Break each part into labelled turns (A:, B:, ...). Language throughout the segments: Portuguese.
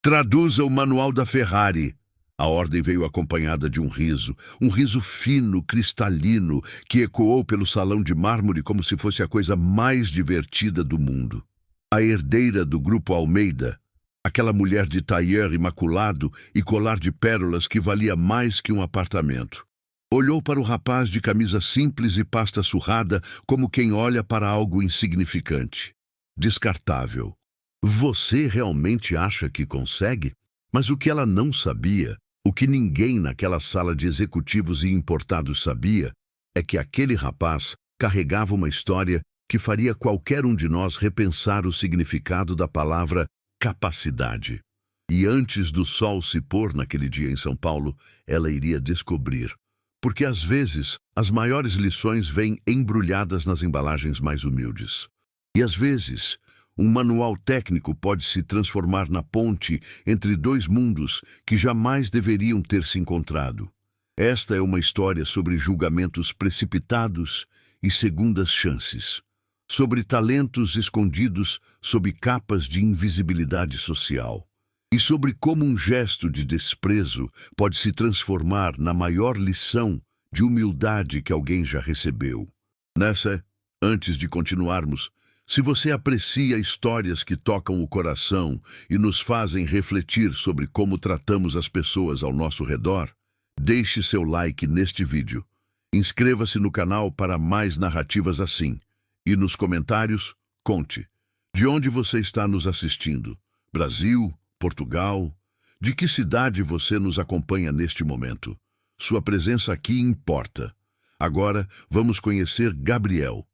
A: Traduza o manual da Ferrari. A ordem veio acompanhada de um riso fino, cristalino, que ecoou pelo salão de mármore como se fosse a coisa mais divertida do mundo. A herdeira do grupo Almeida, aquela mulher de tailleur imaculado e colar de pérolas que valia mais que um apartamento, olhou para o rapaz de camisa simples e pasta surrada como quem olha para algo insignificante, descartável. Você realmente acha que consegue? Mas o que ela não sabia, o que ninguém naquela sala de executivos e importados sabia, é que aquele rapaz carregava uma história que faria qualquer um de nós repensar o significado da palavra capacidade. E antes do sol se pôr naquele dia em São Paulo, ela iria descobrir. Porque às vezes as maiores lições vêm embrulhadas nas embalagens mais humildes. E às vezes um manual técnico pode se transformar na ponte entre dois mundos que jamais deveriam ter se encontrado. Esta é uma história sobre julgamentos precipitados e segundas chances, sobre talentos escondidos sob capas de invisibilidade social, e sobre como um gesto de desprezo pode se transformar na maior lição de humildade que alguém já recebeu. Antes de continuarmos, se você aprecia histórias que tocam o coração e nos fazem refletir sobre como tratamos as pessoas ao nosso redor, deixe seu like neste vídeo. Inscreva-se no canal para mais narrativas assim. E nos comentários, conte. De onde você está nos assistindo? Brasil? Portugal? De que cidade você nos acompanha neste momento? Sua presença aqui importa. Agora, vamos conhecer Gabriel.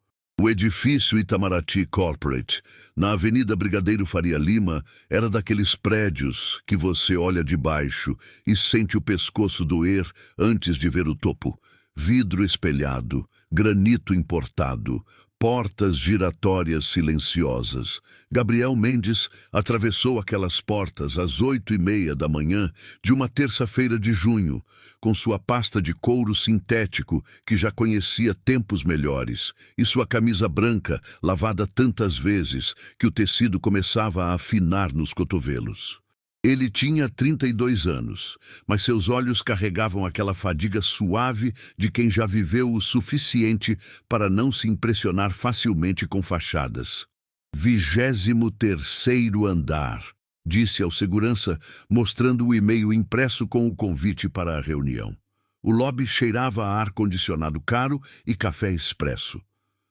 A: O edifício Itamaraty Corporate, na Avenida Brigadeiro Faria Lima, era daqueles prédios que você olha de baixo e sente o pescoço doer antes de ver o topo. Vidro espelhado, granito importado, portas giratórias silenciosas. Gabriel Mendes atravessou aquelas portas às 8h30 da manhã de uma terça-feira de junho, com sua pasta de couro sintético que já conhecia tempos melhores, e sua camisa branca, lavada tantas vezes que o tecido começava a afinar nos cotovelos. Ele tinha 32 anos, mas seus olhos carregavam aquela fadiga suave de quem já viveu o suficiente para não se impressionar facilmente com fachadas. 23º andar, disse ao segurança, mostrando o e-mail impresso com o convite para a reunião. O lobby cheirava a ar-condicionado caro e café expresso.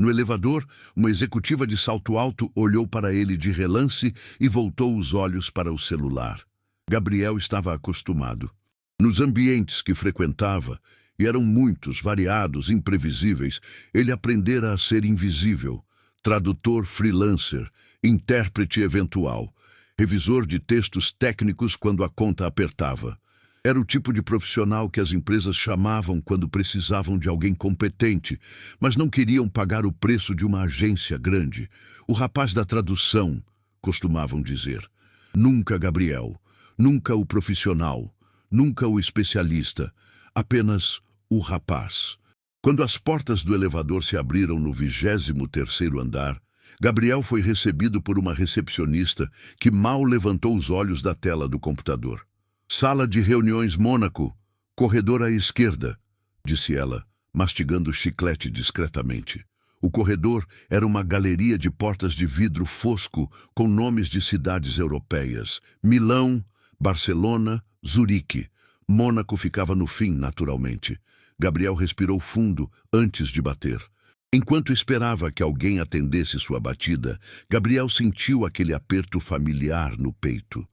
A: No elevador, uma executiva de salto alto olhou para ele de relance e voltou os olhos para o celular. Gabriel estava acostumado. Nos ambientes que frequentava, e eram muitos, variados, imprevisíveis, ele aprendera a ser invisível, tradutor freelancer, intérprete eventual, revisor de textos técnicos quando a conta apertava. Era o tipo de profissional que as empresas chamavam quando precisavam de alguém competente, mas não queriam pagar o preço de uma agência grande. O rapaz da tradução, costumavam dizer. Nunca Gabriel, nunca o profissional, nunca o especialista, apenas o rapaz. Quando as portas do elevador se abriram no 23º andar, Gabriel foi recebido por uma recepcionista que mal levantou os olhos da tela do computador. Sala de reuniões Mônaco, corredor à esquerda, disse ela, mastigando o chiclete discretamente. O corredor era uma galeria de portas de vidro fosco com nomes de cidades europeias. Milão, Barcelona, Zurique. Mônaco ficava no fim, naturalmente. Gabriel respirou fundo antes de bater. Enquanto esperava que alguém atendesse sua batida, Gabriel sentiu aquele aperto familiar no peito.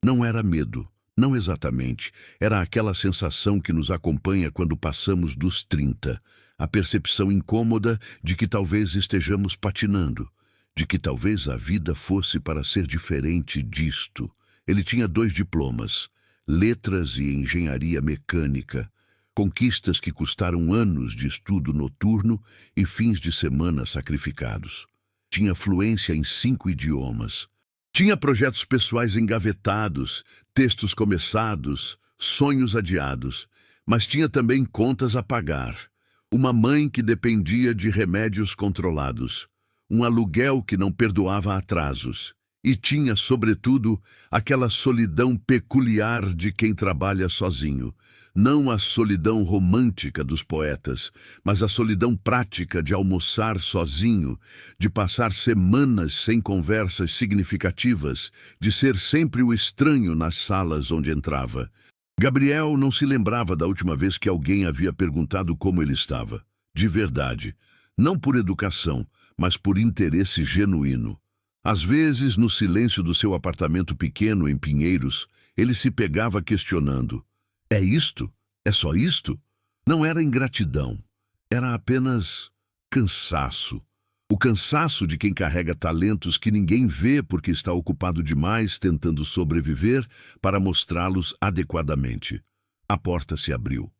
A: Não era medo. Não exatamente, era aquela sensação que nos acompanha quando passamos dos 30, a percepção incômoda de que talvez estejamos patinando, de que talvez a vida fosse para ser diferente disto. Ele tinha 2 diplomas, letras e engenharia mecânica, conquistas que custaram anos de estudo noturno e fins de semana sacrificados. Tinha fluência em 5 idiomas. Tinha projetos pessoais engavetados, textos começados, sonhos adiados, mas tinha também contas a pagar. Uma mãe que dependia de remédios controlados, um aluguel que não perdoava atrasos E tinha, sobretudo, aquela solidão peculiar de quem trabalha sozinho. Não a solidão romântica dos poetas, mas a solidão prática de almoçar sozinho, de passar semanas sem conversas significativas, de ser sempre o estranho nas salas onde entrava. Gabriel não se lembrava da última vez que alguém havia perguntado como ele estava. De verdade. Não por educação, mas por interesse genuíno. Às vezes, no silêncio do seu apartamento pequeno em Pinheiros, ele se pegava questionando: é isto? É só isto? Não era ingratidão. Era apenas cansaço. O cansaço de quem carrega talentos que ninguém vê porque está ocupado demais tentando sobreviver para mostrá-los adequadamente. A porta se abriu.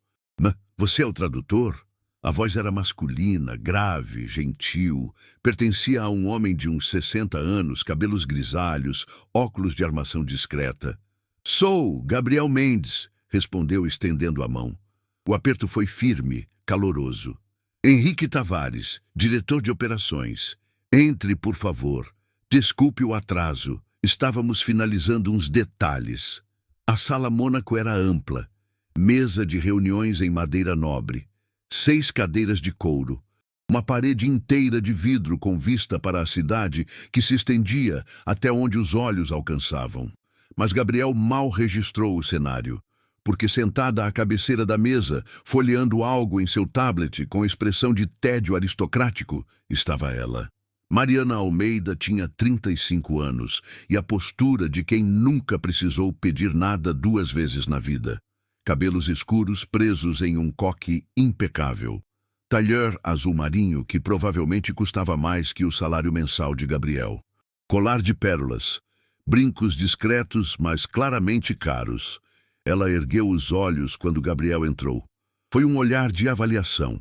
A: Você é o tradutor? A voz era masculina, grave, gentil. Pertencia a um homem de uns 60 anos, cabelos grisalhos, óculos de armação discreta. Sou Gabriel Mendes, respondeu estendendo a mão. O aperto foi firme, caloroso. Henrique Tavares, diretor de operações. Entre, por favor. Desculpe o atraso. Estávamos finalizando uns detalhes. A sala Mônaco era ampla. Mesa de reuniões em madeira nobre. 6 cadeiras de couro, uma parede inteira de vidro com vista para a cidade que se estendia até onde os olhos alcançavam. Mas Gabriel mal registrou o cenário, porque sentada à cabeceira da mesa, folheando algo em seu tablet com expressão de tédio aristocrático, estava ela. Mariana Almeida tinha 35 anos e a postura de quem nunca precisou pedir nada 2 vezes na vida. Cabelos escuros presos em um coque impecável. Talher azul marinho que provavelmente custava mais que o salário mensal de Gabriel. Colar de pérolas. Brincos discretos, mas claramente caros. Ela ergueu os olhos quando Gabriel entrou. Foi um olhar de avaliação.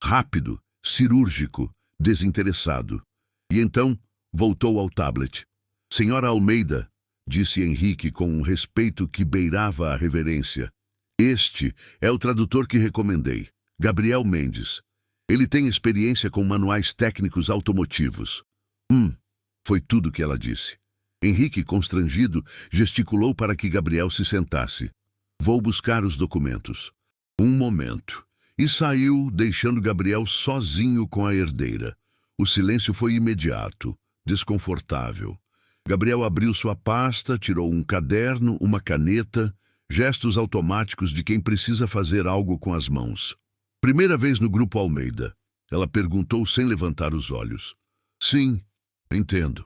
A: Rápido, cirúrgico, desinteressado. E então voltou ao tablet. Senhora Almeida, disse Henrique com um respeito que beirava a reverência. Este é o tradutor que recomendei, Gabriel Mendes. Ele tem experiência com manuais técnicos automotivos. Foi tudo que ela disse. Henrique, constrangido, gesticulou para que Gabriel se sentasse. Vou buscar os documentos. Um momento. E saiu, deixando Gabriel sozinho com a herdeira. O silêncio foi imediato, desconfortável. Gabriel abriu sua pasta, tirou um caderno, uma caneta. Gestos automáticos de quem precisa fazer algo com as mãos. Primeira vez no Grupo Almeida. Ela perguntou sem levantar os olhos. Sim, entendo.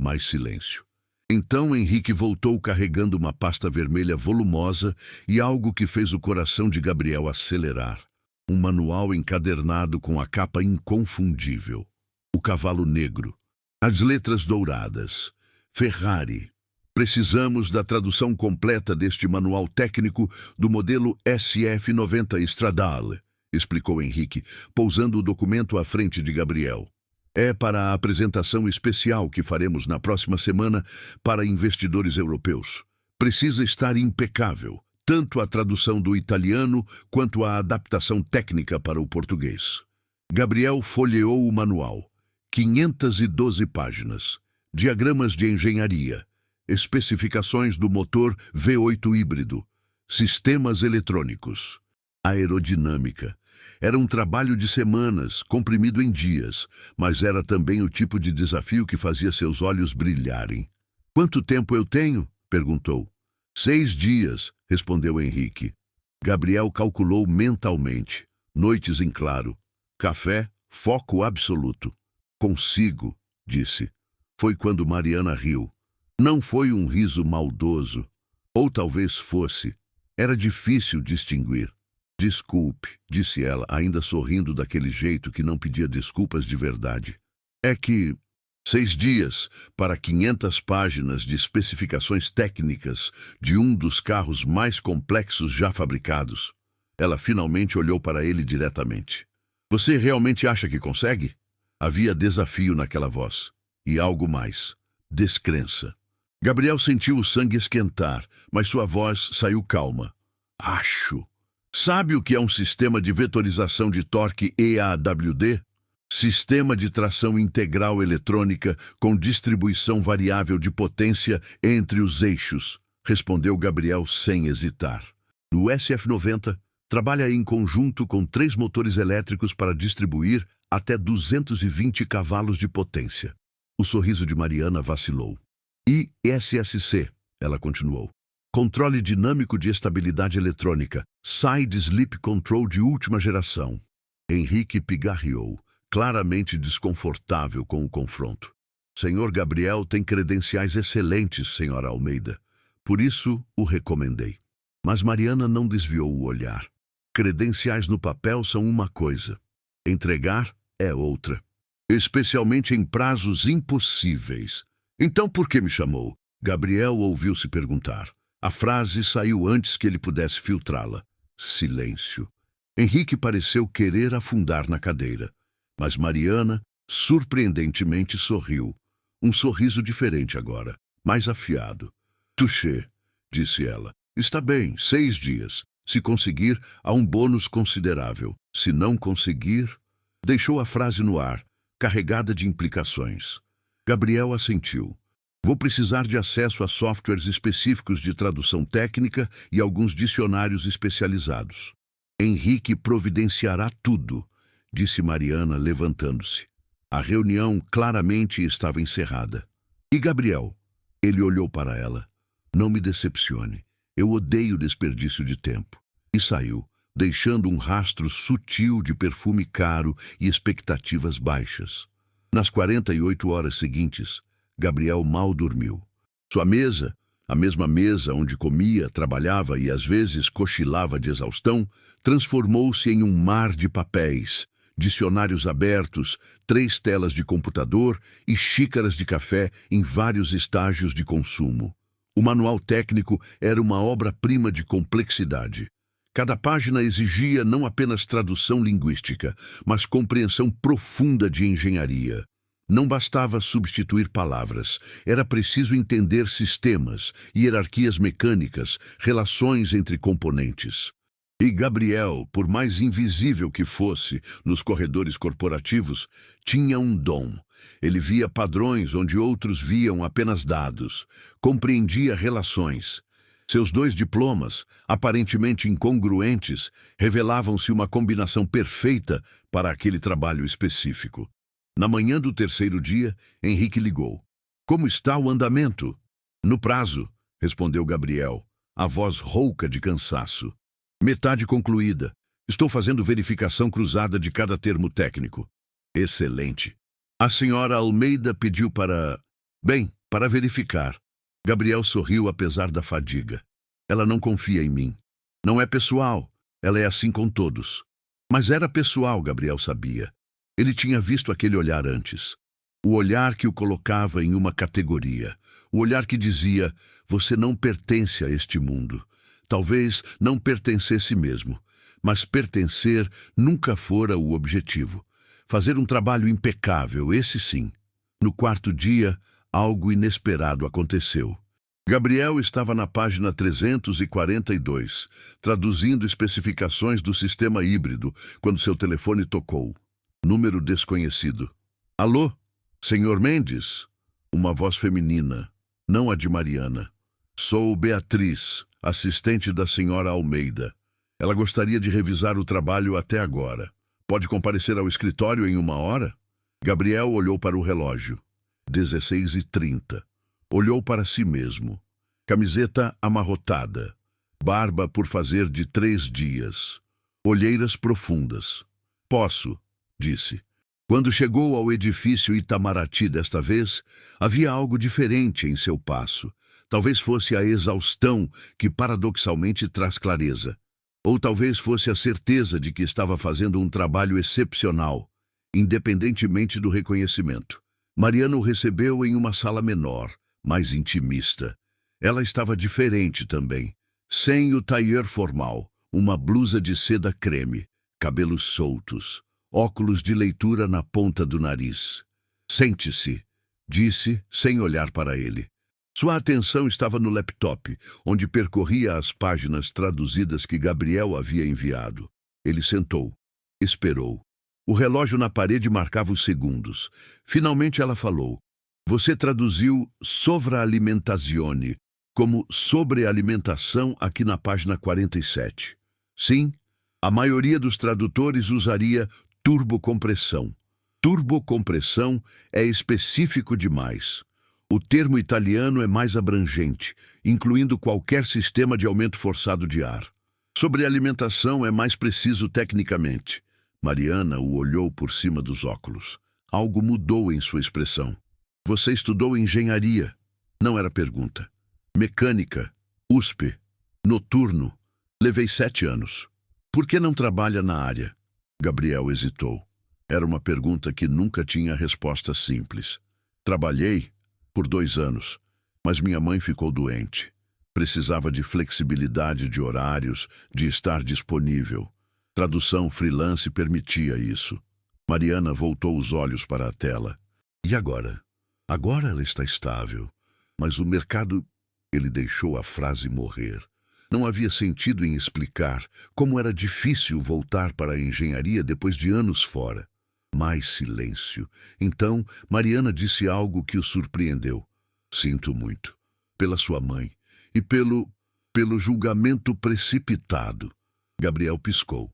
A: Mais silêncio. Então Henrique voltou carregando uma pasta vermelha volumosa e algo que fez o coração de Gabriel acelerar. Um manual encadernado com a capa inconfundível. O cavalo negro. As letras douradas. Ferrari. Precisamos da tradução completa deste manual técnico do modelo SF90 Stradale, explicou Henrique, pousando o documento à frente de Gabriel. É para a apresentação especial que faremos na próxima semana para investidores europeus. Precisa estar impecável, tanto a tradução do italiano quanto a adaptação técnica para o português. Gabriel folheou o manual. 512 páginas. Diagramas de engenharia. Especificações do motor V8 híbrido, sistemas eletrônicos, aerodinâmica. Era um trabalho de semanas, comprimido em dias, mas era também o tipo de desafio que fazia seus olhos brilharem. Quanto tempo eu tenho? Perguntou. 6 dias, respondeu Henrique. Gabriel calculou mentalmente. Noites em claro. Café, foco absoluto. Consigo, disse. Foi quando Mariana riu. Não foi um riso maldoso, ou talvez fosse. Era difícil distinguir. Desculpe, disse ela, ainda sorrindo daquele jeito que não pedia desculpas de verdade. É que 6 dias para 500 páginas de especificações técnicas de um dos carros mais complexos já fabricados. Ela finalmente olhou para ele diretamente. Você realmente acha que consegue? Havia desafio naquela voz. E algo mais. Descrença. Gabriel sentiu o sangue esquentar, mas sua voz saiu calma. Acho. Sabe o que é um sistema de vetorização de torque EAWD? Sistema de tração integral eletrônica com distribuição variável de potência entre os eixos, respondeu Gabriel sem hesitar. No SF-90, trabalha em conjunto com 3 motores elétricos para distribuir até 220 cavalos de potência. O sorriso de Mariana vacilou. ISSC, ela continuou. Controle dinâmico de estabilidade eletrônica, Side Sleep Control de última geração. Henrique pigarreou, claramente desconfortável com o confronto. Senhor Gabriel tem credenciais excelentes, senhora Almeida. Por isso, o recomendei. Mas Mariana não desviou o olhar. Credenciais no papel são uma coisa. Entregar é outra. Especialmente em prazos impossíveis. Então por que me chamou? Gabriel ouviu-se perguntar. A frase saiu antes que ele pudesse filtrá-la. Silêncio. Henrique pareceu querer afundar na cadeira. Mas Mariana, surpreendentemente, sorriu. Um sorriso diferente agora, mais afiado. Touché, disse ela. Está bem, 6 dias. Se conseguir, há um bônus considerável. Se não conseguir... Deixou a frase no ar, carregada de implicações. Gabriel assentiu. Vou precisar de acesso a softwares específicos de tradução técnica e alguns dicionários especializados. Henrique providenciará tudo, disse Mariana, levantando-se. A reunião claramente estava encerrada. E Gabriel? Ele olhou para ela. Não me decepcione. Eu odeio desperdício de tempo. E saiu, deixando um rastro sutil de perfume caro e expectativas baixas. Nas 48 horas seguintes, Gabriel mal dormiu. Sua mesa, a mesma mesa onde comia, trabalhava e às vezes cochilava de exaustão, transformou-se em um mar de papéis, dicionários abertos, 3 telas de computador e xícaras de café em vários estágios de consumo. O manual técnico era uma obra-prima de complexidade. Cada página exigia não apenas tradução linguística, mas compreensão profunda de engenharia. Não bastava substituir palavras, era preciso entender sistemas, hierarquias mecânicas, relações entre componentes. E Gabriel, por mais invisível que fosse nos corredores corporativos, tinha um dom. Ele via padrões onde outros viam apenas dados, compreendia relações. Seus 2 diplomas, aparentemente incongruentes, revelavam-se uma combinação perfeita para aquele trabalho específico. Na manhã do 3º dia, Henrique ligou. Como está o andamento? No prazo, respondeu Gabriel, a voz rouca de cansaço. Metade concluída. Estou fazendo verificação cruzada de cada termo técnico. Excelente. A senhora Almeida pediu para... Bem, para verificar. Gabriel sorriu apesar da fadiga. Ela não confia em mim. Não é pessoal. Ela é assim com todos. Mas era pessoal, Gabriel sabia. Ele tinha visto aquele olhar antes. O olhar que o colocava em uma categoria. O olhar que dizia, você não pertence a este mundo. Talvez não pertencesse mesmo. Mas pertencer nunca fora o objetivo. Fazer um trabalho impecável, esse sim. No 4º dia, algo inesperado aconteceu. Gabriel estava na página 342, traduzindo especificações do sistema híbrido, quando seu telefone tocou. Número desconhecido. Alô? Senhor Mendes? Uma voz feminina, não a de Mariana. Sou Beatriz, assistente da senhora Almeida. Ela gostaria de revisar o trabalho até agora. Pode comparecer ao escritório em 1 hora? Gabriel olhou para o relógio. 16h30. Olhou para si mesmo. Camiseta amarrotada. Barba por fazer de 3 dias. Olheiras profundas. Posso, disse. Quando chegou ao edifício Itamaraty desta vez, havia algo diferente em seu passo. Talvez fosse a exaustão que paradoxalmente traz clareza. Ou talvez fosse a certeza de que estava fazendo um trabalho excepcional, independentemente do reconhecimento. Mariana o recebeu em uma sala menor, mais intimista. Ela estava diferente também, sem o tailleur formal, uma blusa de seda creme, cabelos soltos, óculos de leitura na ponta do nariz. Sente-se, disse, sem olhar para ele. Sua atenção estava no laptop, onde percorria as páginas traduzidas que Gabriel havia enviado. Ele sentou, esperou. O relógio na parede marcava os segundos. Finalmente ela falou. Você traduziu sovralimentazione como sobrealimentação aqui na página 47. Sim, a maioria dos tradutores usaria turbocompressão. Turbocompressão é específico demais. O termo italiano é mais abrangente, incluindo qualquer sistema de aumento forçado de ar. Sobrealimentação é mais preciso tecnicamente. Mariana o olhou por cima dos óculos. Algo mudou em sua expressão. Você estudou engenharia? Não era pergunta. Mecânica, USP, noturno. Levei 7 anos. Por que não trabalha na área? Gabriel hesitou. Era uma pergunta que nunca tinha resposta simples. Trabalhei por 2 anos, mas minha mãe ficou doente. Precisava de flexibilidade de horários, de estar disponível. Tradução freelance permitia isso. Mariana voltou os olhos para a tela. E agora? Agora ela está estável. Mas o mercado... Ele deixou a frase morrer. Não havia sentido em explicar como era difícil voltar para a engenharia depois de anos fora. Mais silêncio. Então, Mariana disse algo que o surpreendeu. Sinto muito. Pela sua mãe. E pelo julgamento precipitado. Gabriel piscou.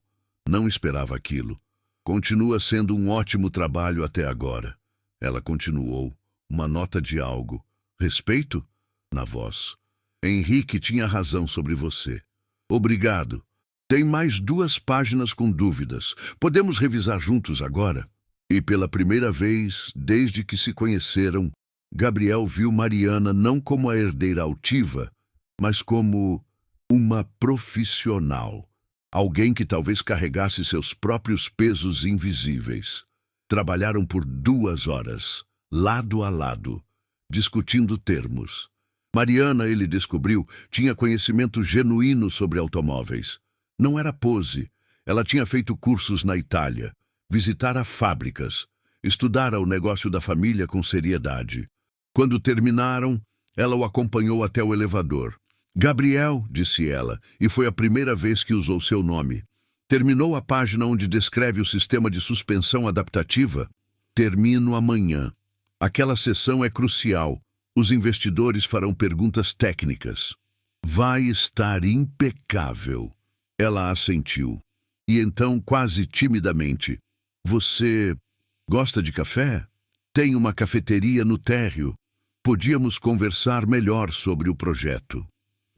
A: Não esperava aquilo. Continua sendo um ótimo trabalho até agora. Ela continuou. Uma nota de algo. Respeito? Na voz. Henrique tinha razão sobre você. Obrigado. Tem mais 2 páginas com dúvidas. Podemos revisar juntos agora? E pela primeira vez, desde que se conheceram, Gabriel viu Mariana não como a herdeira altiva, mas como uma profissional. Alguém que talvez carregasse seus próprios pesos invisíveis. Trabalharam por 2 horas, lado a lado, discutindo termos. Mariana, ele descobriu, tinha conhecimento genuíno sobre automóveis. Não era pose. Ela tinha feito cursos na Itália, visitara fábricas, estudara o negócio da família com seriedade. Quando terminaram, ela o acompanhou até o elevador. Gabriel, disse ela, e foi a primeira vez que usou seu nome. Terminou a página onde descreve o sistema de suspensão adaptativa? Termino amanhã. Aquela sessão é crucial. Os investidores farão perguntas técnicas. Vai estar impecável. Ela assentiu. E então, quase timidamente, você gosta de café? Tem uma cafeteria no térreo. Podíamos conversar melhor sobre o projeto.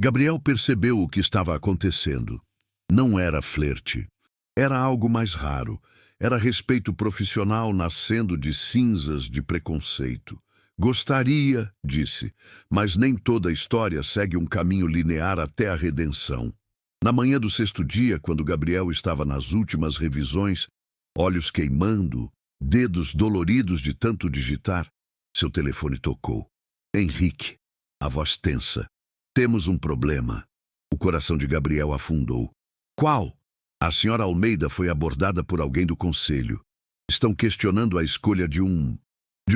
A: Gabriel percebeu o que estava acontecendo. Não era flerte. Era algo mais raro. Era respeito profissional nascendo de cinzas de preconceito. Gostaria, disse, mas nem toda história segue um caminho linear até a redenção. Na manhã do 6º dia, quando Gabriel estava nas últimas revisões, olhos queimando, dedos doloridos de tanto digitar, seu telefone tocou. Henrique, a voz tensa. Temos um problema. O coração de Gabriel afundou. Qual? A senhora Almeida foi abordada por alguém do conselho. Estão questionando a escolha de um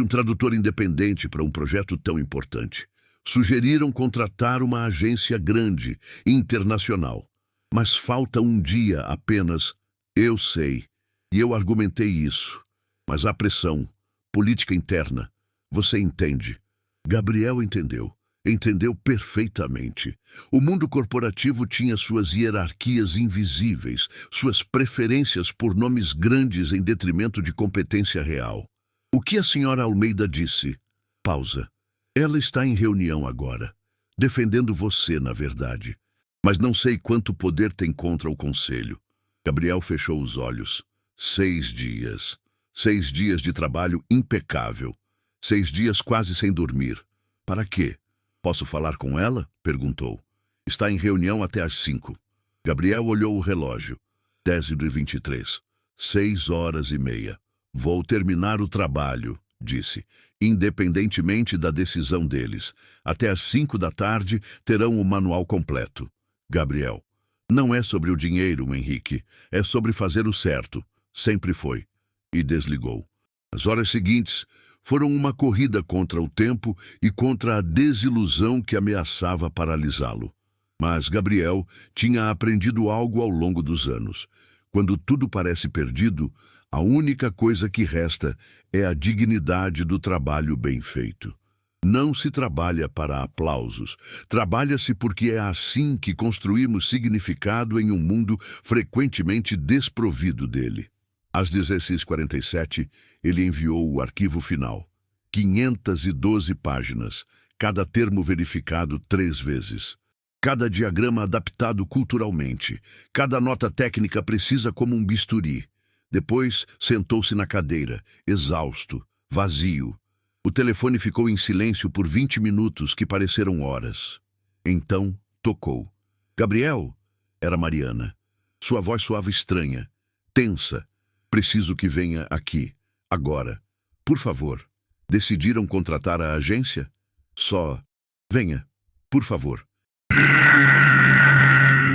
A: tradutor independente para um projeto tão importante. Sugeriram contratar uma agência grande, internacional. Mas falta um dia apenas. Eu sei. E eu argumentei isso. Mas há pressão. Política interna. Você entende. Gabriel entendeu. Entendeu perfeitamente. O mundo corporativo tinha suas hierarquias invisíveis, suas preferências por nomes grandes em detrimento de competência real. O que a senhora Almeida disse? Pausa. Ela está em reunião agora, defendendo você, na verdade. Mas não sei quanto poder tem contra o conselho. Gabriel fechou os olhos. 6 dias. 6 dias de trabalho impecável. 6 dias quase sem dormir. Para quê? Posso falar com ela? Perguntou. Está em reunião até às 5. Gabriel olhou o relógio. 10h23. 6h30. Vou terminar o trabalho, disse, independentemente da decisão deles. Até às 5 da tarde terão o manual completo. Gabriel. Não é sobre o dinheiro, Henrique. É sobre fazer o certo. Sempre foi. E desligou. As horas seguintes foram uma corrida contra o tempo e contra a desilusão que ameaçava paralisá-lo. Mas Gabriel tinha aprendido algo ao longo dos anos. Quando tudo parece perdido, A única coisa que resta é a dignidade do trabalho bem feito. Não se trabalha para aplausos. Trabalha-se porque é assim que construímos significado em um mundo frequentemente desprovido dele. Às 16h47, ele enviou o arquivo final. 512 páginas, cada termo verificado 3 vezes. Cada diagrama adaptado culturalmente, cada nota técnica precisa como um bisturi. Depois, sentou-se na cadeira, exausto, vazio. O telefone ficou em silêncio por 20 minutos, que pareceram horas. Então, tocou. Gabriel? Era Mariana. Sua voz soava estranha, tensa. Preciso que venha aqui, agora. Por favor. Decidiram contratar a agência? Só. Venha, por favor.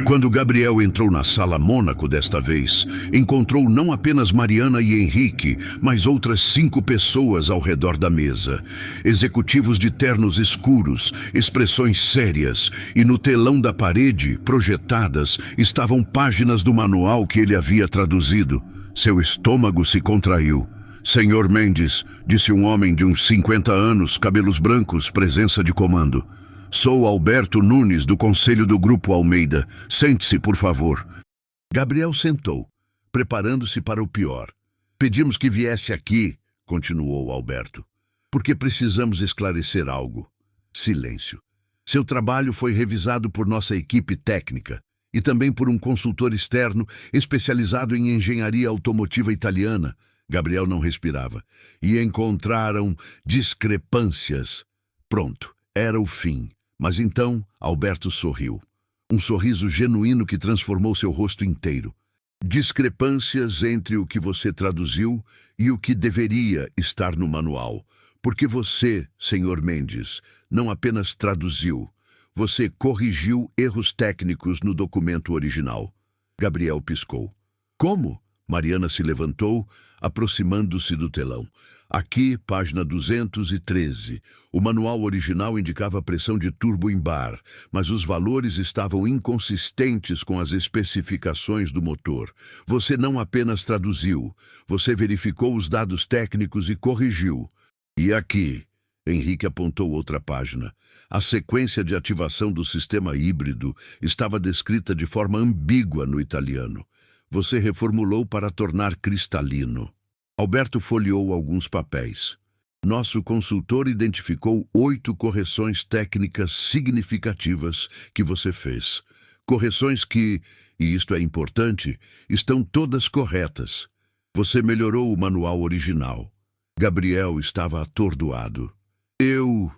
A: Quando Gabriel entrou na sala Mônaco desta vez, encontrou não apenas Mariana e Henrique, mas outras 5 pessoas ao redor da mesa. Executivos de ternos escuros, expressões sérias, e no telão da parede, projetadas, estavam páginas do manual que ele havia traduzido. Seu estômago se contraiu. Senhor Mendes, disse um homem de uns 50 anos, cabelos brancos, presença de comando. Sou Alberto Nunes, do Conselho do Grupo Almeida. Sente-se, por favor. Gabriel sentou, preparando-se para o pior. Pedimos que viesse aqui, continuou Alberto, porque precisamos esclarecer algo. Silêncio. Seu trabalho foi revisado por nossa equipe técnica e também por um consultor externo especializado em engenharia automotiva italiana. Gabriel não respirava. E encontraram discrepâncias. Pronto, era o fim. Mas então, Alberto sorriu. Um sorriso genuíno que transformou seu rosto inteiro. Discrepâncias entre o que você traduziu e o que deveria estar no manual. Porque você, Sr. Mendes, não apenas traduziu, você corrigiu erros técnicos no documento original. Gabriel piscou. Como? Mariana se levantou, aproximando-se do telão. Aqui, página 213. O manual original indicava pressão de turbo em bar, mas os valores estavam inconsistentes com as especificações do motor. Você não apenas traduziu, você verificou os dados técnicos e corrigiu. E aqui, Henrique apontou outra página. A sequência de ativação do sistema híbrido estava descrita de forma ambígua no italiano. Você reformulou para tornar cristalino. Alberto folheou alguns papéis. Nosso consultor identificou 8 correções técnicas significativas que você fez. Correções que, e isto é importante, estão todas corretas. Você melhorou o manual original. Gabriel estava atordoado. Eu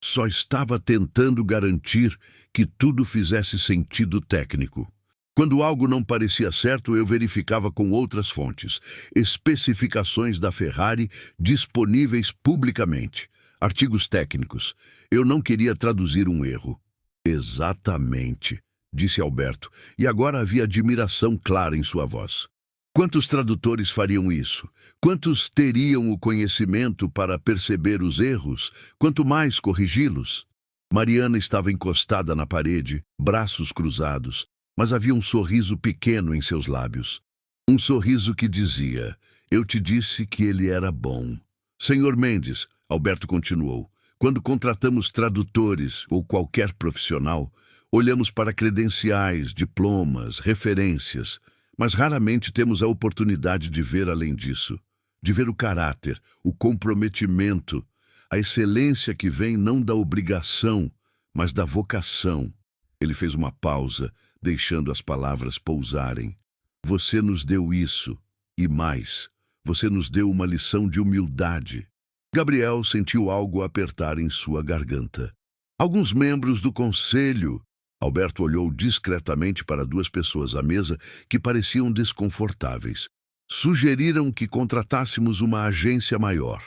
A: só estava tentando garantir que tudo fizesse sentido técnico. Quando algo não parecia certo, eu verificava com outras fontes. Especificações da Ferrari disponíveis publicamente. Artigos técnicos. Eu não queria traduzir um erro. Exatamente, disse Alberto, e agora havia admiração clara em sua voz. Quantos tradutores fariam isso? Quantos teriam o conhecimento para perceber os erros, quanto mais corrigi-los? Mariana estava encostada na parede, braços cruzados, mas havia um sorriso pequeno em seus lábios. Um sorriso que dizia, eu te disse que ele era bom. Senhor Mendes, Alberto continuou, quando contratamos tradutores ou qualquer profissional, olhamos para credenciais, diplomas, referências, mas raramente temos a oportunidade de ver além disso, de ver o caráter, o comprometimento, a excelência que vem não da obrigação, mas da vocação. Ele fez uma pausa, deixando as palavras pousarem. Você nos deu isso, e mais, você nos deu uma lição de humildade. Gabriel sentiu algo apertar em sua garganta. Alguns membros do conselho. Alberto olhou discretamente para 2 pessoas à mesa que pareciam desconfortáveis. Sugeriram que contratássemos uma agência maior,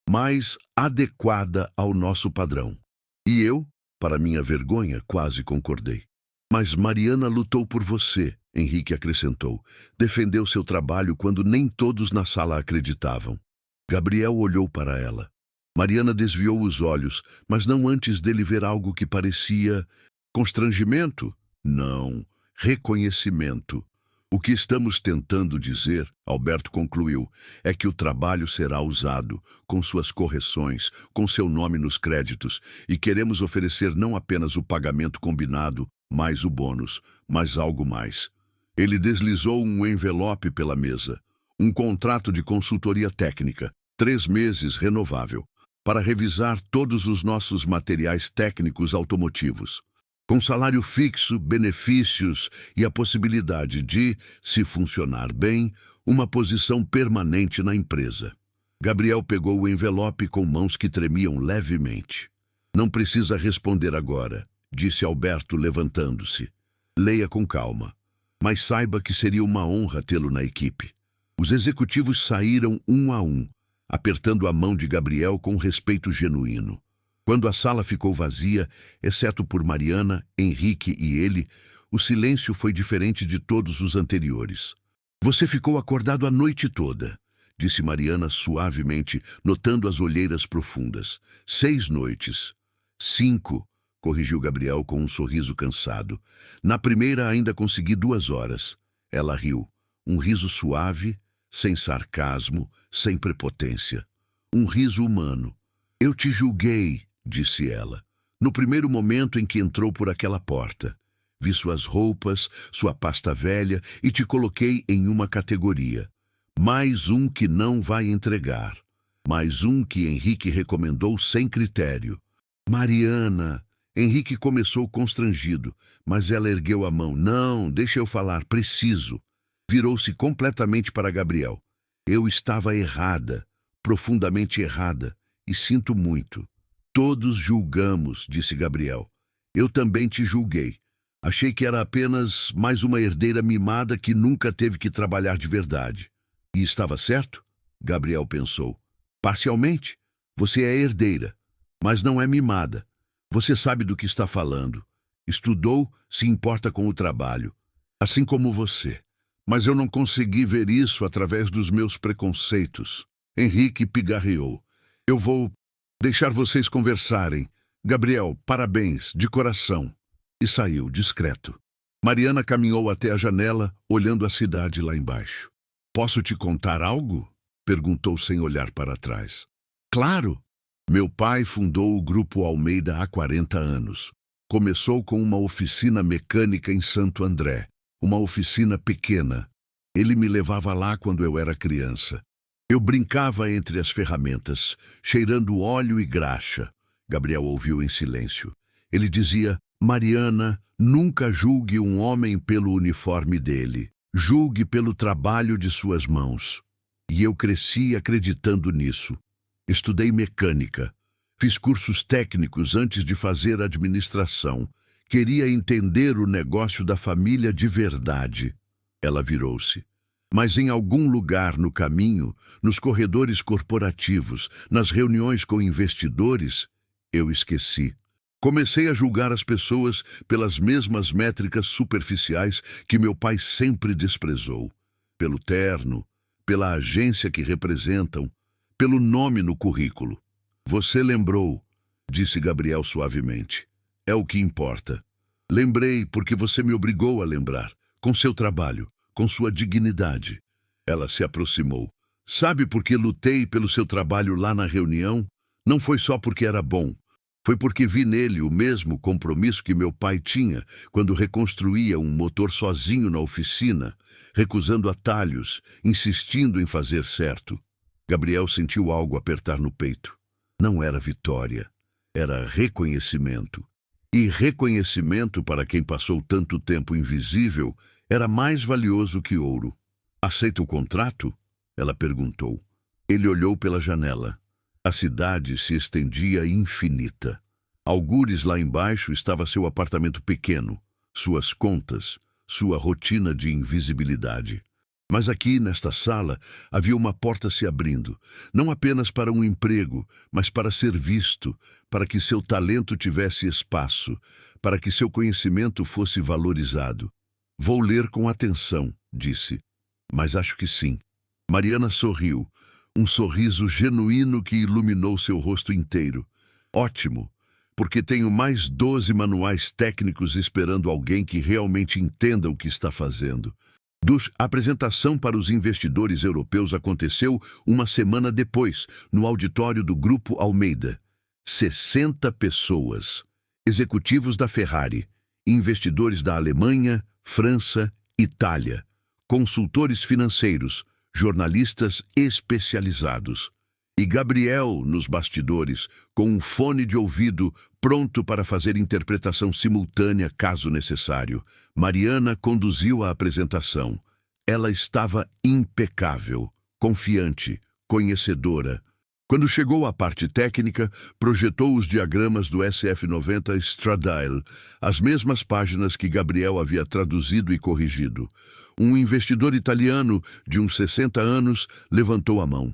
A: mais adequada ao nosso padrão. E eu, para minha vergonha, quase concordei. Mas Mariana lutou por você, Henrique acrescentou. Defendeu seu trabalho quando nem todos na sala acreditavam. Gabriel olhou para ela. Mariana desviou os olhos, mas não antes dele ver algo que parecia constrangimento? Não, reconhecimento. O que estamos tentando dizer, Alberto concluiu, é que o trabalho será usado, com suas correções, com seu nome nos créditos, e queremos oferecer não apenas o pagamento combinado, mais o bônus, mas algo mais. Ele deslizou um envelope pela mesa. Um contrato de consultoria técnica, 3 meses renovável, para revisar todos os nossos materiais técnicos automotivos. Com salário fixo, benefícios e a possibilidade de, se funcionar bem, uma posição permanente na empresa. Gabriel pegou o envelope com mãos que tremiam levemente. Não precisa responder agora, disse Alberto levantando-se. Leia com calma, mas saiba que seria uma honra tê-lo na equipe. Os executivos saíram um a um, apertando a mão de Gabriel com respeito genuíno. Quando a sala ficou vazia, exceto por Mariana, Henrique e ele, o silêncio foi diferente de todos os anteriores. Você ficou acordado a noite toda, disse Mariana suavemente, notando as olheiras profundas. 6 noites. 5, corrigiu Gabriel com um sorriso cansado. Na primeira ainda consegui 2 horas. Ela riu. Um riso suave, sem sarcasmo, sem prepotência. Um riso humano. Eu te julguei, disse ela, no primeiro momento em que entrou por aquela porta. Vi suas roupas, sua pasta velha e te coloquei em uma categoria. Mais um que não vai entregar. Mais um que Henrique recomendou sem critério. Mariana. Henrique começou constrangido, mas ela ergueu a mão. Não, deixa eu falar, preciso. Virou-se completamente para Gabriel. Eu estava errada, profundamente errada, e sinto muito. Todos julgamos, disse Gabriel. Eu também te julguei. Achei que era apenas mais uma herdeira mimada que nunca teve que trabalhar de verdade. E estava certo? Gabriel pensou. Parcialmente. Você é herdeira, mas não é mimada. Você sabe do que está falando. Estudou, se importa com o trabalho. Assim como você. Mas eu não consegui ver isso através dos meus preconceitos. Henrique pigarreou. Eu vou deixar vocês conversarem. Gabriel, parabéns, de coração. E saiu, discreto. Mariana caminhou até a janela, olhando a cidade lá embaixo. Posso te contar algo? Perguntou sem olhar para trás. Claro! Meu pai fundou o Grupo Almeida há 40 anos. Começou com uma oficina mecânica em Santo André. Uma oficina pequena. Ele me levava lá quando eu era criança. Eu brincava entre as ferramentas, cheirando óleo e graxa. Gabriel ouviu em silêncio. Ele dizia, Mariana, nunca julgue um homem pelo uniforme dele. Julgue pelo trabalho de suas mãos. E eu cresci acreditando nisso. Estudei mecânica. Fiz cursos técnicos antes de fazer administração. Queria entender o negócio da família de verdade. Ela virou-se. Mas em algum lugar no caminho, nos corredores corporativos, nas reuniões com investidores, eu esqueci. Comecei a julgar as pessoas pelas mesmas métricas superficiais que meu pai sempre desprezou. Pelo terno, pela agência que representam, pelo nome no currículo. Você lembrou, disse Gabriel suavemente. É o que importa. Lembrei porque você me obrigou a lembrar, com seu trabalho, com sua dignidade. Ela se aproximou. Sabe por que lutei pelo seu trabalho lá na reunião? Não foi só porque era bom. Foi porque vi nele o mesmo compromisso que meu pai tinha quando reconstruía um motor sozinho na oficina, recusando atalhos, insistindo em fazer certo. Gabriel sentiu algo apertar no peito. Não era vitória, era reconhecimento. E reconhecimento para quem passou tanto tempo invisível era mais valioso que ouro. Aceita o contrato? Ela perguntou. Ele olhou pela janela. A cidade se estendia infinita. Algures lá embaixo estava seu apartamento pequeno, suas contas, sua rotina de invisibilidade. Mas aqui, nesta sala, havia uma porta se abrindo, não apenas para um emprego, mas para ser visto, para que seu talento tivesse espaço, para que seu conhecimento fosse valorizado. Vou ler com atenção, disse. Mas acho que sim. Mariana sorriu, um sorriso genuíno que iluminou seu rosto inteiro. Ótimo, porque tenho mais 12 manuais técnicos esperando alguém que realmente entenda o que está fazendo. A apresentação para os investidores europeus aconteceu uma semana depois, no auditório do Grupo Almeida. 60 pessoas, executivos da Ferrari, investidores da Alemanha, França, Itália, consultores financeiros, jornalistas especializados. E Gabriel nos bastidores, com um fone de ouvido pronto para fazer interpretação simultânea caso necessário. Mariana conduziu a apresentação. Ela estava impecável, confiante, conhecedora. Quando chegou à parte técnica, projetou os diagramas do SF90 Stradale, as mesmas páginas que Gabriel havia traduzido e corrigido. Um investidor italiano de uns 60 anos levantou a mão.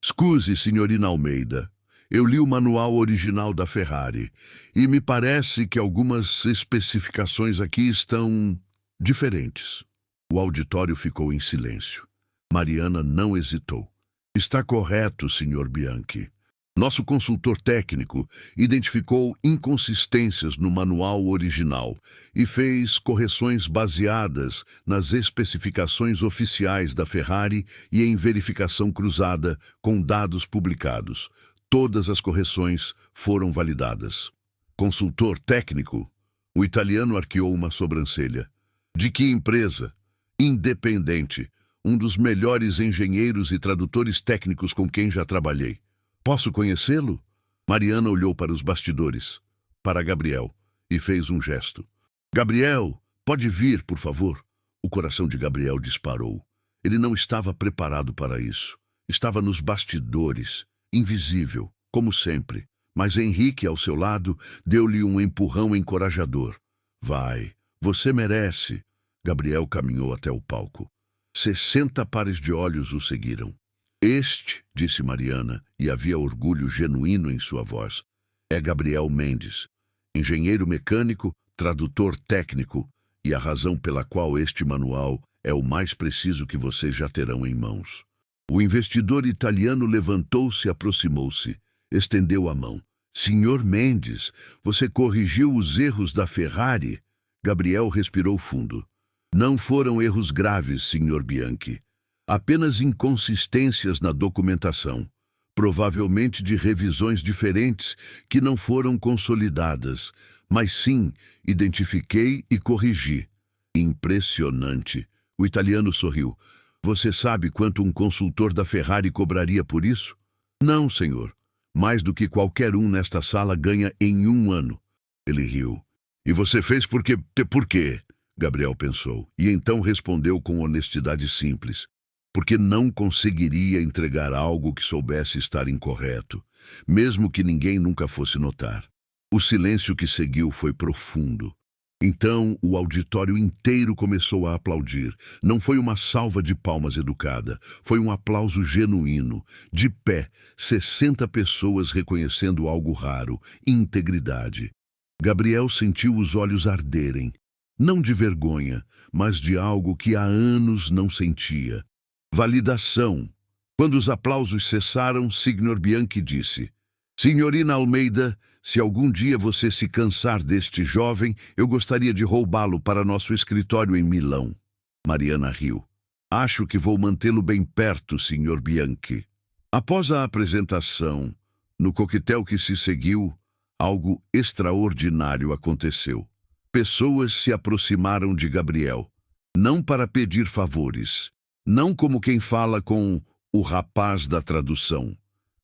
A: "Scusi, signorina Almeida, eu li o manual original da Ferrari e me parece que algumas especificações aqui estão diferentes." O auditório ficou em silêncio. Mariana não hesitou. "Está correto, Sr. Bianchi. Nosso consultor técnico identificou inconsistências no manual original e fez correções baseadas nas especificações oficiais da Ferrari e em verificação cruzada com dados publicados. Todas as correções foram validadas." "Consultor técnico?" O italiano arqueou uma sobrancelha. "De que empresa?" "Independente. Um dos melhores engenheiros e tradutores técnicos com quem já trabalhei." "Posso conhecê-lo?" Mariana olhou para os bastidores, para Gabriel, e fez um gesto. "Gabriel, pode vir, por favor." O coração de Gabriel disparou. Ele não estava preparado para isso. Estava nos bastidores, invisível, como sempre. Mas Henrique, ao seu lado, deu-lhe um empurrão encorajador. "Vai, você merece." Gabriel caminhou até o palco. 60 pares de olhos o seguiram. "Este", disse Mariana, e havia orgulho genuíno em sua voz, "é Gabriel Mendes, engenheiro mecânico, tradutor técnico, e a razão pela qual este manual é o mais preciso que vocês já terão em mãos." O investidor italiano levantou-se e aproximou-se. Estendeu a mão. "Senhor Mendes, você corrigiu os erros da Ferrari?" Gabriel respirou fundo. "Não foram erros graves, Sr. Bianchi. Apenas inconsistências na documentação, provavelmente de revisões diferentes que não foram consolidadas, mas sim, identifiquei e corrigi." "Impressionante." O italiano sorriu. "Você sabe quanto um consultor da Ferrari cobraria por isso?" "Não, senhor. Mais do que qualquer um nesta sala ganha em um ano." Ele riu. "E você fez por quê? Por quê?" Gabriel pensou, e então respondeu com honestidade simples. "Porque não conseguiria entregar algo que soubesse estar incorreto, mesmo que ninguém nunca fosse notar." O silêncio que seguiu foi profundo. Então o auditório inteiro começou a aplaudir. Não foi uma salva de palmas educada, foi um aplauso genuíno. De pé, 60 pessoas reconhecendo algo raro, integridade. Gabriel sentiu os olhos arderem. Não de vergonha, mas de algo que há anos não sentia. Validação. Quando os aplausos cessaram, Sr. Bianchi disse: "Signorina Almeida, se algum dia você se cansar deste jovem, eu gostaria de roubá-lo para nosso escritório em Milão." Mariana riu. "Acho que vou mantê-lo bem perto, Sr. Bianchi." Após a apresentação, no coquetel que se seguiu, algo extraordinário aconteceu. Pessoas se aproximaram de Gabriel, não para pedir favores, não como quem fala com o rapaz da tradução,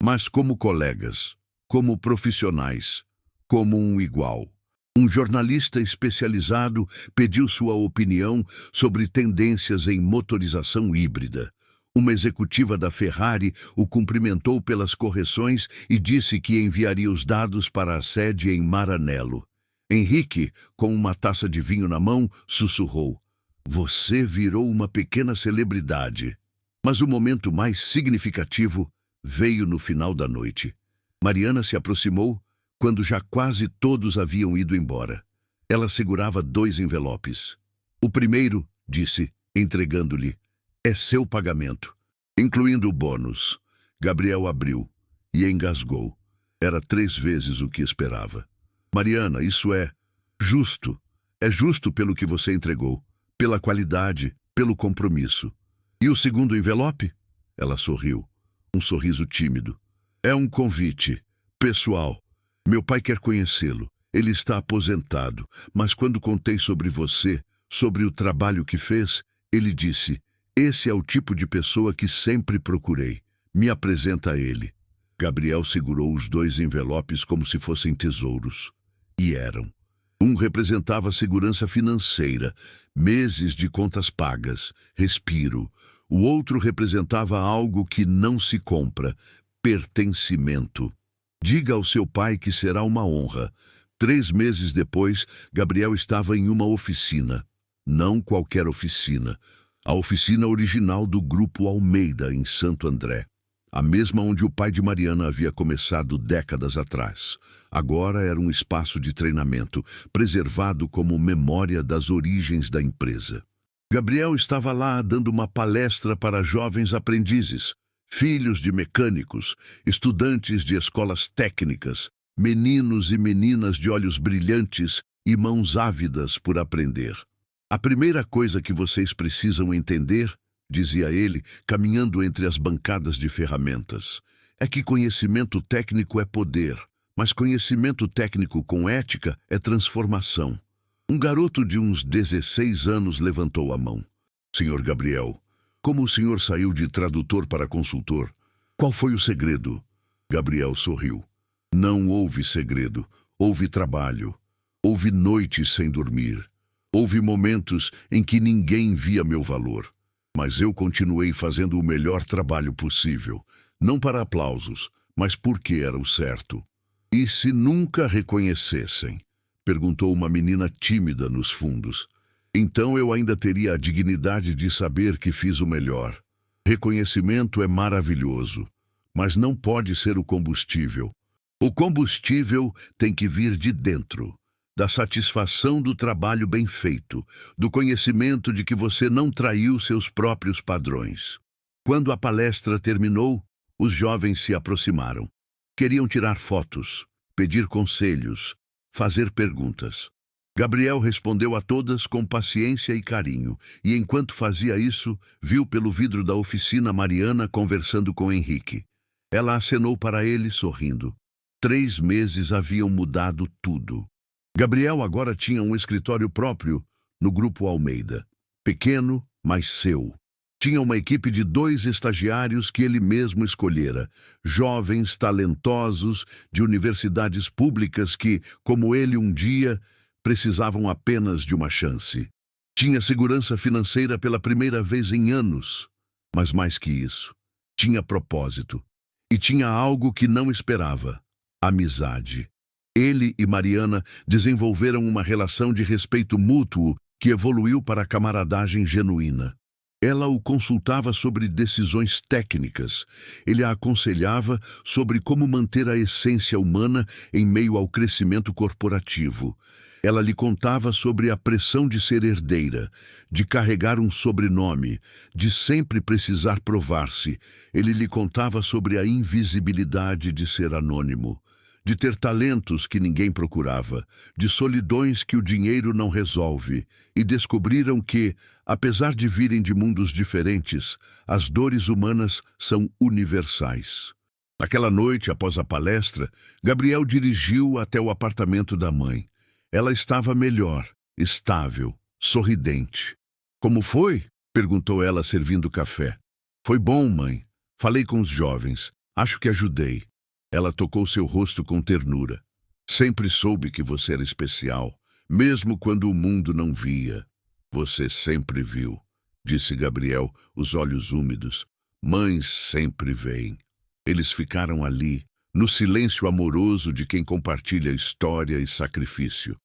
A: mas como colegas, como profissionais, como um igual. Um jornalista especializado pediu sua opinião sobre tendências em motorização híbrida. Uma executiva da Ferrari o cumprimentou pelas correções e disse que enviaria os dados para a sede em Maranello. Henrique, com uma taça de vinho na mão, sussurrou: "Você virou uma pequena celebridade." Mas o momento mais significativo veio no final da noite. Mariana se aproximou quando já quase todos haviam ido embora. Ela segurava 2 envelopes. "O primeiro", disse, entregando-lhe, "é seu pagamento, incluindo o bônus." Gabriel abriu e engasgou. Era 3 vezes o que esperava. "Mariana, isso é justo. É justo pelo que você entregou, pela qualidade, pelo compromisso. E o segundo envelope? Ela sorriu, um sorriso tímido. É um convite, pessoal. Meu pai quer conhecê-lo. Ele está aposentado, mas quando contei sobre você, sobre o trabalho que fez, ele disse: esse é o tipo de pessoa que sempre procurei. Me apresenta a ele. Gabriel segurou os 2 envelopes como se fossem tesouros. E eram. Um representava segurança financeira, meses de contas pagas, respiro. O outro representava algo que não se compra, pertencimento. Diga ao seu pai que será uma honra. 3 meses depois, Gabriel estava em uma oficina. Não qualquer oficina. A oficina original do Grupo Almeida, em Santo André. A mesma onde o pai de Mariana havia começado décadas atrás. Agora era um espaço de treinamento, preservado como memória das origens da empresa. Gabriel estava lá dando uma palestra para jovens aprendizes, filhos de mecânicos, estudantes de escolas técnicas, meninos e meninas de olhos brilhantes e mãos ávidas por aprender. A primeira coisa que vocês precisam entender, dizia ele, caminhando entre as bancadas de ferramentas, é que conhecimento técnico é poder, mas conhecimento técnico com ética é transformação. Um garoto de uns 16 anos levantou a mão. Senhor Gabriel, como o senhor saiu de tradutor para consultor? Qual foi o segredo? Gabriel sorriu. Não houve segredo, houve trabalho. Houve noites sem dormir. Houve momentos em que ninguém via meu valor. Mas eu continuei fazendo o melhor trabalho possível, não para aplausos, mas porque era o certo. E se nunca reconhecessem? Perguntou uma menina tímida nos fundos. Então eu ainda teria a dignidade de saber que fiz o melhor. Reconhecimento é maravilhoso, mas não pode ser o combustível. O combustível tem que vir de dentro, da satisfação do trabalho bem feito, do conhecimento de que você não traiu seus próprios padrões. Quando a palestra terminou, os jovens se aproximaram. Queriam tirar fotos, pedir conselhos, fazer perguntas. Gabriel respondeu a todas com paciência e carinho, e enquanto fazia isso, viu pelo vidro da oficina Mariana conversando com Henrique. Ela acenou para ele, sorrindo. 3 meses haviam mudado tudo. Gabriel agora tinha um escritório próprio no Grupo Almeida. Pequeno, mas seu. Tinha uma equipe de 2 estagiários que ele mesmo escolhera, jovens talentosos de universidades públicas que, como ele um dia, precisavam apenas de uma chance. Tinha segurança financeira pela primeira vez em anos, mas mais que isso, tinha propósito. E tinha algo que não esperava: amizade. Ele e Mariana desenvolveram uma relação de respeito mútuo que evoluiu para a camaradagem genuína. Ela o consultava sobre decisões técnicas. Ele a aconselhava sobre como manter a essência humana em meio ao crescimento corporativo. Ela lhe contava sobre a pressão de ser herdeira, de carregar um sobrenome, de sempre precisar provar-se. Ele lhe contava sobre a invisibilidade de ser anônimo, de ter talentos que ninguém procurava, de solidões que o dinheiro não resolve, e descobriram que, apesar de virem de mundos diferentes, as dores humanas são universais. Naquela noite, após a palestra, Gabriel dirigiu até o apartamento da mãe. Ela estava melhor, estável, sorridente. Como foi? Perguntou ela, servindo café. Foi bom, mãe. Falei com os jovens. Acho que ajudei. Ela tocou seu rosto com ternura. Sempre soube que você era especial, mesmo quando o mundo não via. Você sempre viu, disse Gabriel, os olhos úmidos. Mães sempre veem. Eles ficaram ali, no silêncio amoroso de quem compartilha história e sacrifício.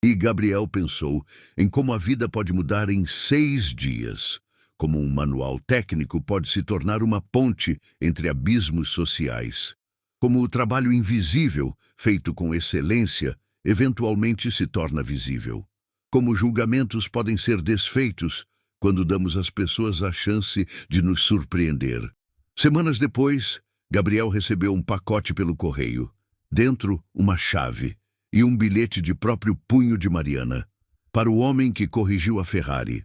A: E Gabriel pensou em como a vida pode mudar em 6 dias, como um manual técnico pode se tornar uma ponte entre abismos sociais. Como o trabalho invisível, feito com excelência, eventualmente se torna visível. Como julgamentos podem ser desfeitos quando damos às pessoas a chance de nos surpreender. Semanas depois, Gabriel recebeu um pacote pelo correio. Dentro, uma chave e um bilhete de próprio punho de Mariana. Para o homem que corrigiu a Ferrari.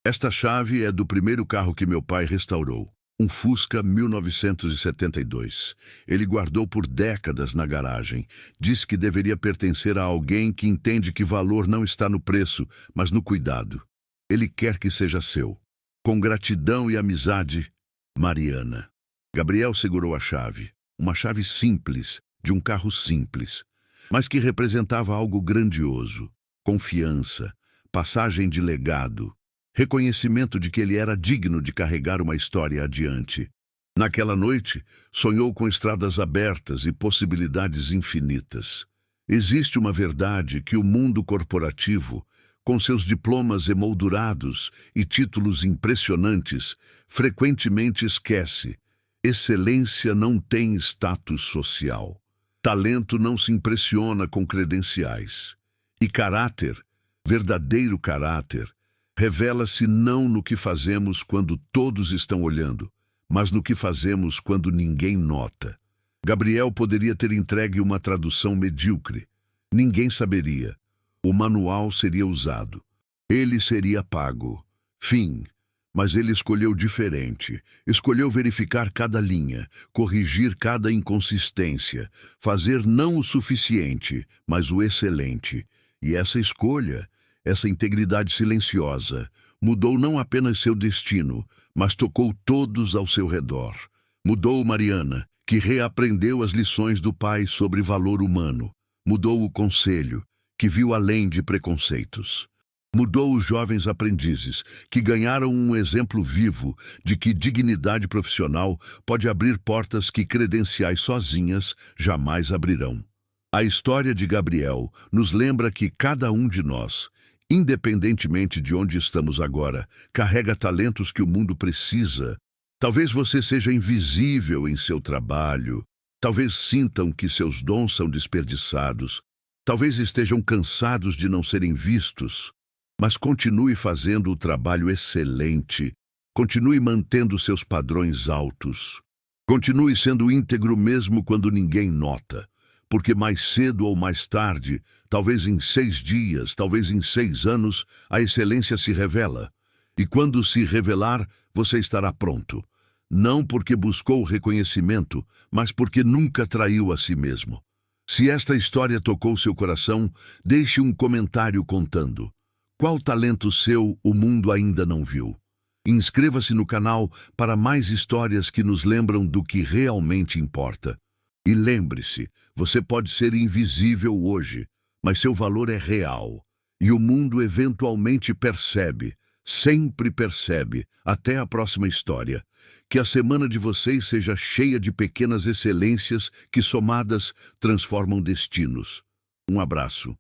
A: Esta chave é do primeiro carro que meu pai restaurou. Um Fusca 1972. Ele guardou por décadas na garagem. Disse que deveria pertencer a alguém que entende que valor não está no preço, mas no cuidado. Ele quer que seja seu. Com gratidão e amizade, Mariana. Gabriel segurou a chave. Uma chave simples, de um carro simples, mas que representava algo grandioso. Confiança, passagem de legado, reconhecimento de que ele era digno de carregar uma história adiante. Naquela noite, sonhou com estradas abertas e possibilidades infinitas. Existe uma verdade que o mundo corporativo, com seus diplomas emoldurados e títulos impressionantes, frequentemente esquece. Excelência não tem status social. Talento não se impressiona com credenciais. E caráter, verdadeiro caráter, revela-se não no que fazemos quando todos estão olhando, mas no que fazemos quando ninguém nota. Gabriel poderia ter entregue uma tradução medíocre. Ninguém saberia. O manual seria usado. Ele seria pago. Fim. Mas ele escolheu diferente. Escolheu verificar cada linha, corrigir cada inconsistência, fazer não o suficiente, mas o excelente. E essa escolha, essa integridade silenciosa, mudou não apenas seu destino, mas tocou todos ao seu redor. Mudou Mariana, que reaprendeu as lições do pai sobre valor humano. Mudou o conselho, que viu além de preconceitos. Mudou os jovens aprendizes, que ganharam um exemplo vivo de que dignidade profissional pode abrir portas que credenciais sozinhas jamais abrirão. A história de Gabriel nos lembra que cada um de nós, independentemente de onde estamos agora, carrega talentos que o mundo precisa. Talvez você seja invisível em seu trabalho, talvez sintam que seus dons são desperdiçados, talvez estejam cansados de não serem vistos, mas continue fazendo o trabalho excelente, continue mantendo seus padrões altos, continue sendo íntegro mesmo quando ninguém nota. Porque mais cedo ou mais tarde, talvez em 6 dias, talvez em 6 anos, a excelência se revela. E quando se revelar, você estará pronto. Não porque buscou reconhecimento, mas porque nunca traiu a si mesmo. Se esta história tocou seu coração, deixe um comentário contando. Qual talento seu o mundo ainda não viu? Inscreva-se no canal para mais histórias que nos lembram do que realmente importa. E lembre-se, você pode ser invisível hoje, mas seu valor é real. E o mundo eventualmente percebe, sempre percebe, até a próxima história. Que a semana de vocês seja cheia de pequenas excelências que, somadas, transformam destinos. Um abraço.